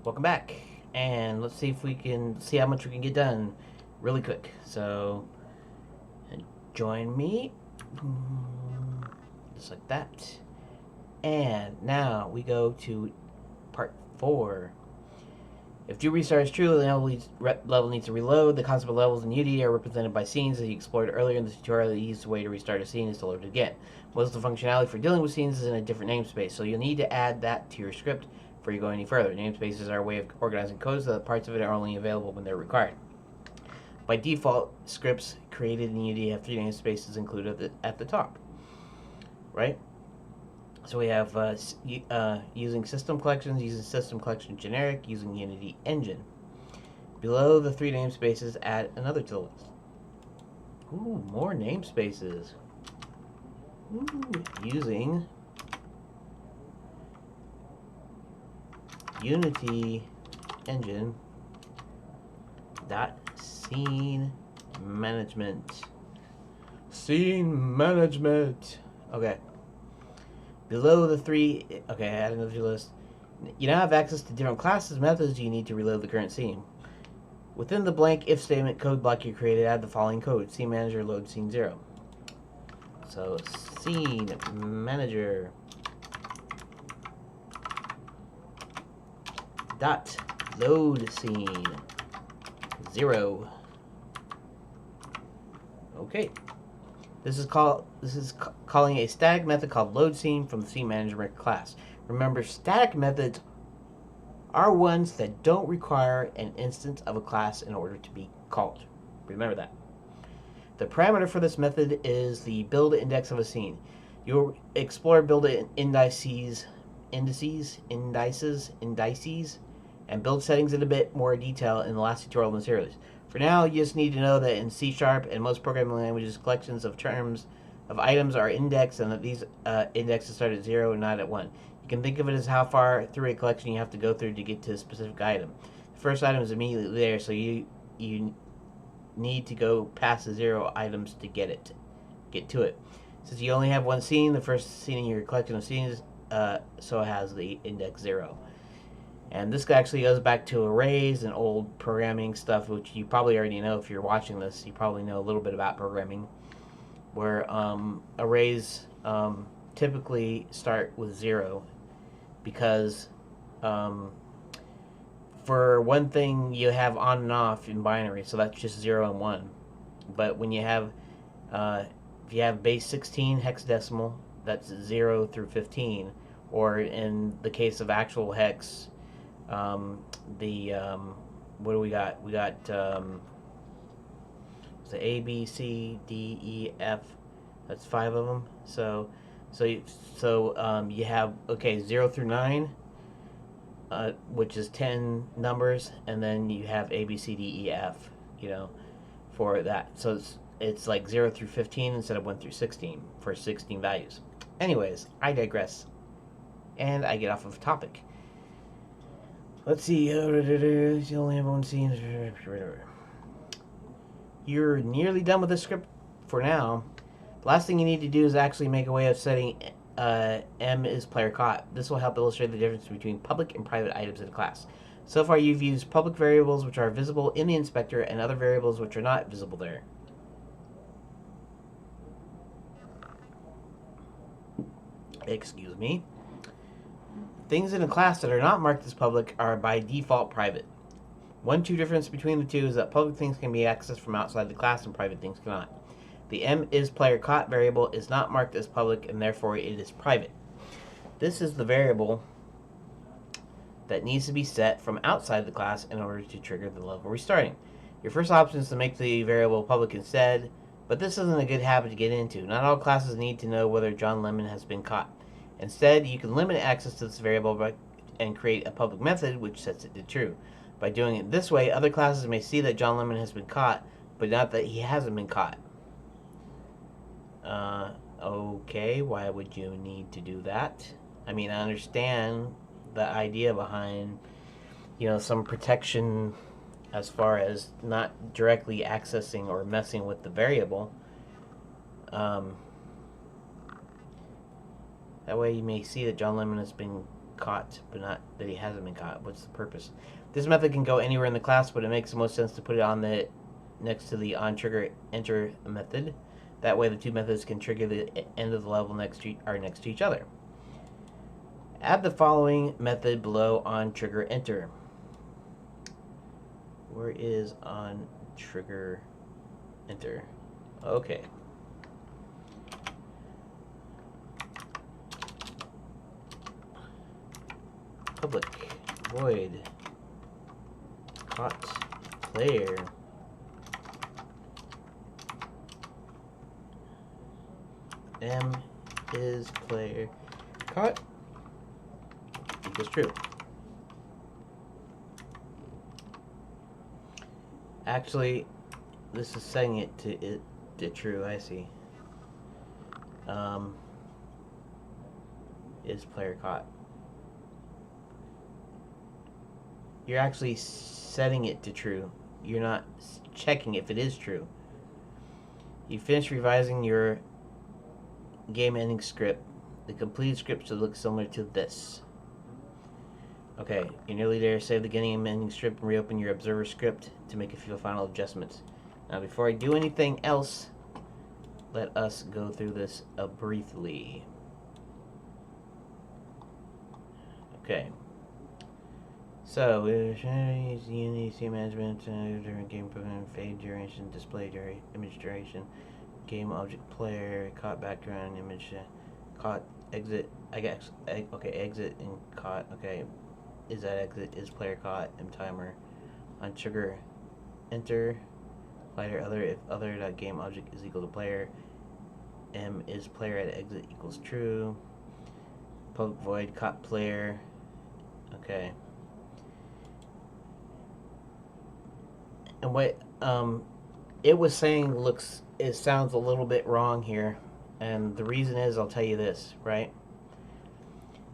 Welcome back, and let's see if we can see how much we can get done really quick. So, join me, just like that. And now we go to part 4. If due restart is true, the level needs to reload. The concept of levels in Unity are represented by scenes that you explored earlier in the tutorial. The easiest way to restart a scene is to load it again. Most of the functionality for dealing with scenes is in a different namespace, so you'll need to add that to your script before you go any further. Namespaces are a way of organizing code so that parts of it are only available when they're required. By default, scripts created in Unity have 3 namespaces included at the top, right? So we have using system collections, using system collection generic, using Unity engine. Below the 3 namespaces, add another to the list. Ooh, more namespaces. Ooh, using Unity engine dot scene management. Scene management. Okay. Below the 3, okay, add another to the list. You now have access to different classes and methods you need to reload the current scene. Within the blank if statement code block you created, add the following code. Scene manager load scene 0. So scene manager dot load scene 0. Okay. This is calling a static method called load scene from the scene manager class. Remember, static methods are ones that don't require an instance of a class in order to be called. Remember that. The parameter for this method is the build index of a scene. You'll explore build indices, and build settings in a bit more detail in the last tutorial in the series. For now, you just need to know that in C# and most programming languages, collections of terms of items are indexed, and that these indexes start at 0 and not at 1. You can think of it as how far through a collection you have to go through to get to a specific item. The first item is immediately there, so you need to go past the 0 items to get to it. Since you only have one scene, the first scene in your collection of scenes, so it has the index 0. And this actually goes back to arrays and old programming stuff, which you probably already know if you're watching this. You probably know a little bit about programming, where arrays typically start with 0 because for one thing you have on and off in binary, so that's just 0 and 1. But when you have if you have base 16 hexadecimal, that's 0 through 15, or in the case of actual hex, what do we got? We got the A, B, C, D, E, F. That's 5 of them. So you have 0 through 9, which is 10 numbers, and then you have A, B, C, D, E, F. For that. So it's like 0 through 15 instead of 1 through 16 for 16 values. Anyways, I digress, and I get off of topic. Let's see. You only have one scene. You're nearly done with this script for now. The last thing you need to do is actually make a way of setting M is player caught. This will help illustrate the difference between public and private items in a class. So far, you've used public variables which are visible in the inspector and other variables which are not visible there. Excuse me. Things in a class that are not marked as public are by default private. One true difference between the two is that public things can be accessed from outside the class and private things cannot. The mIsPlayerCaught variable is not marked as public and therefore it is private. This is the variable that needs to be set from outside the class in order to trigger the level restarting. Your first option is to make the variable public instead, but this isn't a good habit to get into. Not all classes need to know whether John Lemon has been caught. Instead, you can limit access to this variable and create a public method which sets it to true. By doing it this way, other classes may see that John Lemon has been caught, but not that he hasn't been caught. Okay, why would you need to do that? I mean, I understand the idea behind, some protection as far as not directly accessing or messing with the variable. That way you may see that John Lemon has been caught, but not that he hasn't been caught. What's the purpose? This method can go anywhere in the class, but it makes the most sense to put it on the next to the on-trigger enter method. That way the two methods can trigger the end of the level next to each other. Add the following method below on trigger enter. Where is on trigger enter? Okay. Public void caught player M is player caught equals true. Actually, this is setting it to true. I see. Is player caught? You're actually setting it to true. You're not checking if it is true. You finish revising your game ending script. The completed script should look similar to this. Okay, you're nearly there. Save the game ending script and reopen your observer script to make a few final adjustments. Now, before I do anything else, let us go through this briefly. Okay. So, Unity management, game program, fade duration, display duration, image duration, game object player, caught background image, caught exit. I guess okay, exit and caught. Okay, is that exit? Is player caught? And timer on trigger enter. Player other if other game object is equal to player. M is player at exit equals true. Public void caught player. Okay. And what it was saying it sounds a little bit wrong here, and the reason is I'll tell you this, right?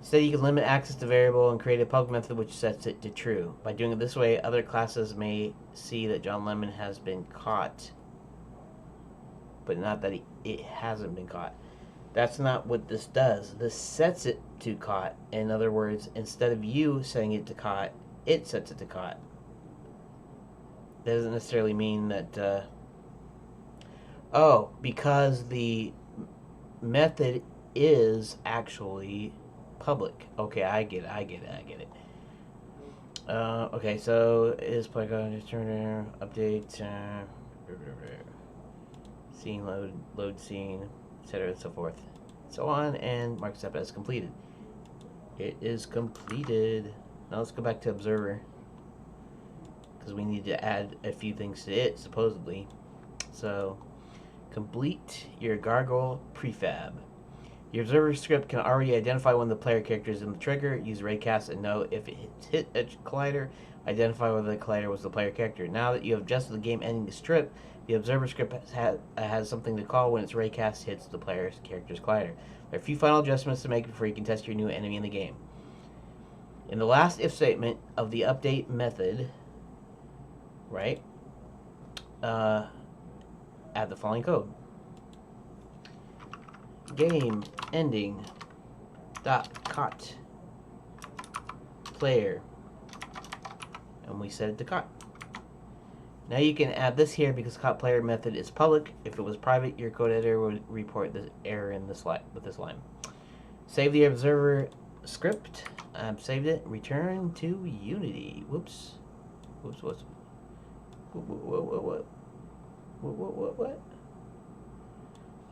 Instead, you can limit access to variable and create a public method which sets it to true. By doing it this way, other classes may see that John Lemon has been caught, but not that it hasn't been caught. That's not what this does. This sets it to caught. In other words, instead of you setting it to caught, it sets it to caught. That doesn't necessarily mean that, because the method is actually public. Okay, I get it. Okay, so is play turner update, scene load scene, etc. and so forth, so on, and mark step as completed. It is completed. Now let's go back to observer, because we need to add a few things to it, supposedly. So, complete your gargoyle prefab. Your observer script can already identify when the player character is in the trigger, use raycast, and know if it hit a collider, identify whether the collider was the player character. Now that you have adjusted the game ending strip, the observer script has something to call when its raycast hits the player's character's collider. There are a few final adjustments to make before you can test your new enemy in the game. In the last if statement of the update method, right, add the following code. Game ending dot caught player, and we set it to caught. Now you can add this here because caught player method is public. If it was private, your code editor would report the error in this line with this line. Save the observer script. I've saved it. Return to Unity. Whoops. What?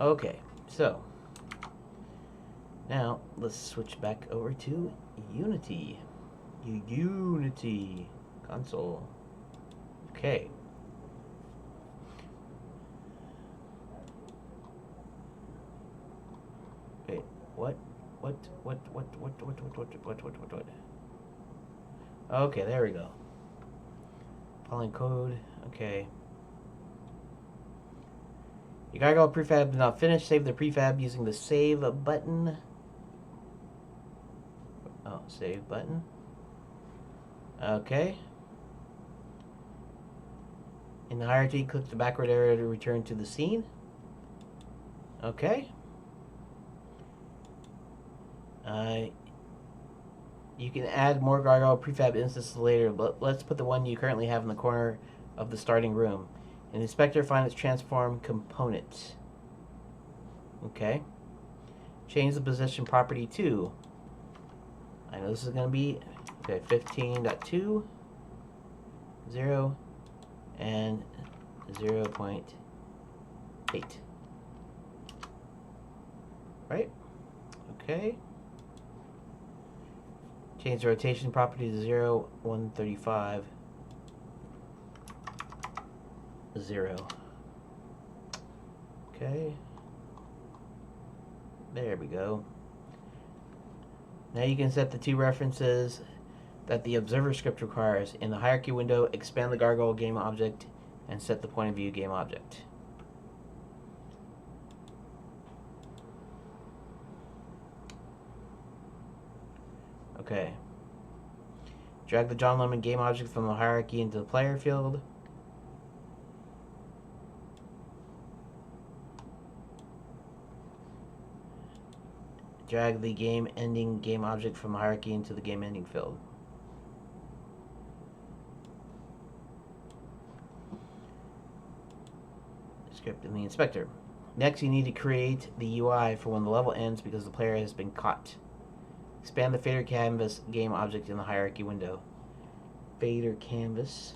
Okay, so now let's switch back over to Unity. Unity console. Okay. Wait, what? Okay, there we go. Following code. Okay. Your gargoyle prefab is not finished. Save the prefab using the save button. Oh, save button. Okay. In the hierarchy, click the backward arrow to return to the scene. Okay. You can add more gargoyle prefab instances later, but let's put the one you currently have in the corner of the starting room. In the inspector, find its transform component. Okay. Change the position property to. I know this is going to be, okay, 15.2, 0, and 0.8. Right? Okay. Change the rotation property to 0, 135, 0. Okay. There we go. Now you can set the two references that the observer script requires. In the hierarchy window, expand the gargoyle game object and set the point of view game object. Okay. Drag the John Lemon game object from the hierarchy into the player field. Drag the game ending game object from the hierarchy into the game ending field. Script in the inspector. Next, you need to create the UI for when the level ends because the player has been caught. Expand the fader canvas game object in the hierarchy window. Fader canvas.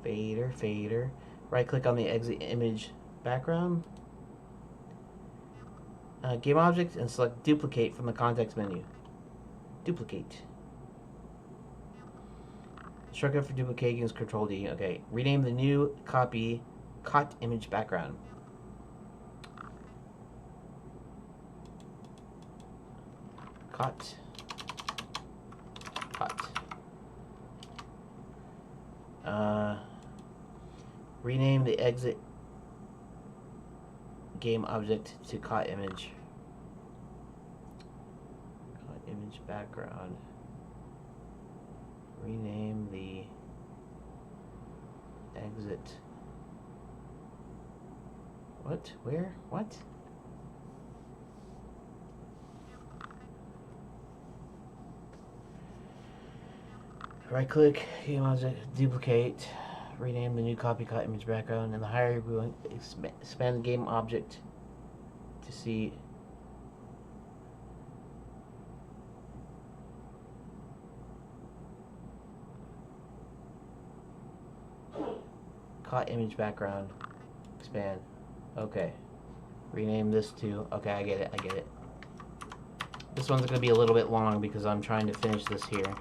Fader. Right click on the exit image background. Game object and select duplicate from the context menu. Duplicate. Shortcut for duplicating is Control D. Okay. Rename the new copy caught image background. Caught. Rename the exit game object to caught image. Caught image background. Rename the exit. What? Where? What? Right click, game object, duplicate, rename the new copy caught image background. In the hierarchy, we will expand the game object to see caught image background. Expand. Okay. Rename this to. Okay, I get it. This one's going to be a little bit long because I'm trying to finish this here.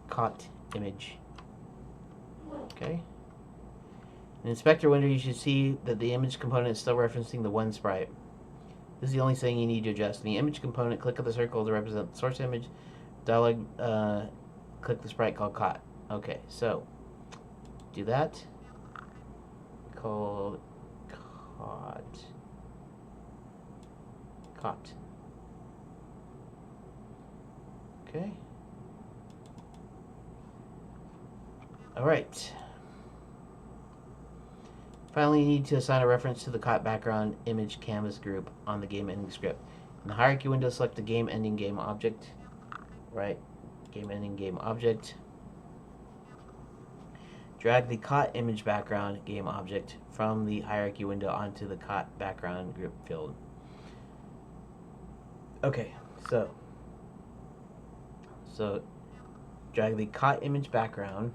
Caught image. Okay. In the inspector window, you should see that the image component is still referencing the one sprite. This is the only thing you need to adjust. In the image component, click on the circle to represent the source image. Dialog, click the sprite called caught. Okay, so do that. Called caught. Okay. All right. Finally, you need to assign a reference to the caught background image canvas group on the game ending script. In the hierarchy window, select the game ending game object. Right. Game ending game object. Drag the caught image background game object from the hierarchy window onto the caught background group field. Okay, so drag the caught image background.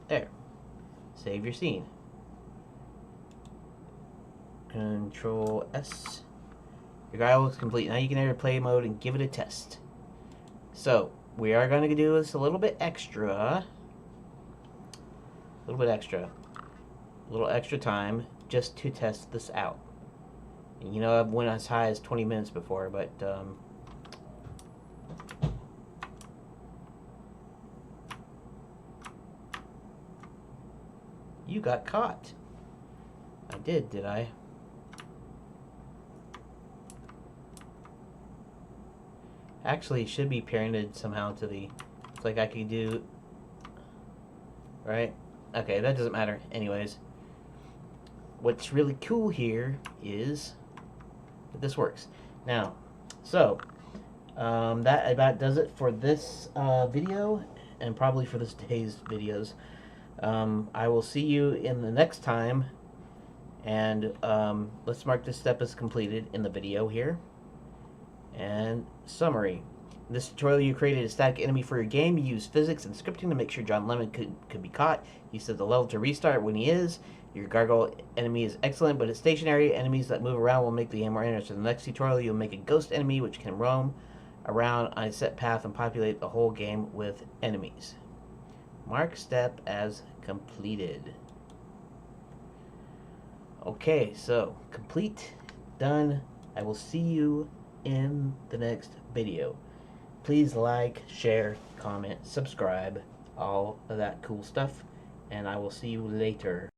There. Save your scene. Control S. Your guy looks complete. Now you can enter play mode and give it a test. So we are going to do this a little bit extra. A little extra time just to test this out. And you know, I've went as high as 20 minutes before, but you got caught. I did I? Actually, it should be parented somehow to the... It's like I could do... Right? Okay, that doesn't matter. Anyways. What's really cool here is that this works. Now, so, That about does it for this video, and probably for this day's videos. I will see you in the next time, and let's mark this step as completed in the video here. And summary. In this tutorial, you created a static enemy for your game. You used physics and scripting to make sure John Lemon could be caught. You set the level to restart when he is. Your gargoyle enemy is excellent, but it's stationary. Enemies that move around will make the game more interesting. In the next tutorial, you'll make a ghost enemy which can roam around on a set path and populate the whole game with enemies. Mark step as completed. Okay, so complete, done. I will see you in the next video. Please like, share, comment, subscribe, all of that cool stuff, and I will see you later.